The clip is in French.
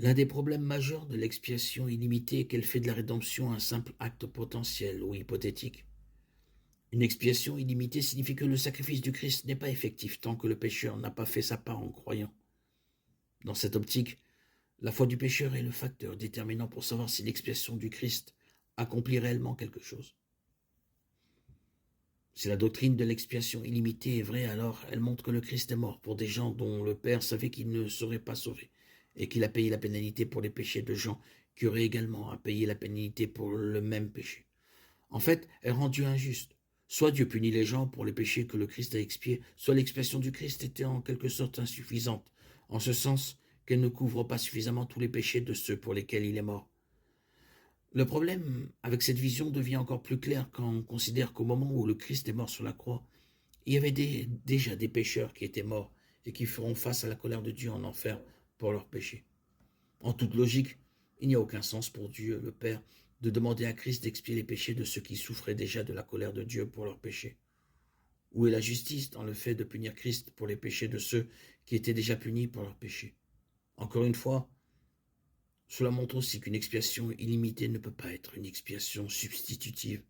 L'un des problèmes majeurs de l'expiation illimitée est qu'elle fait de la rédemption un simple acte potentiel ou hypothétique. Une expiation illimitée signifie que le sacrifice du Christ n'est pas effectif tant que le pécheur n'a pas fait sa part en croyant. Dans cette optique, la foi du pécheur est le facteur déterminant pour savoir si l'expiation du Christ accomplit réellement quelque chose. Si la doctrine de l'expiation illimitée est vraie, alors elle montre que le Christ est mort pour des gens dont le Père savait qu'ils ne seraient pas sauvés, et qu'il a payé la pénalité pour les péchés de gens qui auraient également à payer la pénalité pour le même péché. En fait, elle rend Dieu injuste. Soit Dieu punit les gens pour les péchés que le Christ a expiés, soit l'expiation du Christ était en quelque sorte insuffisante, en ce sens qu'elle ne couvre pas suffisamment tous les péchés de ceux pour lesquels il est mort. Le problème avec cette vision devient encore plus clair quand on considère qu'au moment où le Christ est mort sur la croix, il y avait déjà des pécheurs qui étaient morts et qui feront face à la colère de Dieu en enfer pour leurs péchés. En toute logique, il n'y a aucun sens pour Dieu, le Père, de demander à Christ d'expier les péchés de ceux qui souffraient déjà de la colère de Dieu pour leurs péchés. Où est la justice dans le fait de punir Christ pour les péchés de ceux qui étaient déjà punis pour leurs péchés? Encore une fois, cela montre aussi qu'une expiation illimitée ne peut pas être une expiation substitutive.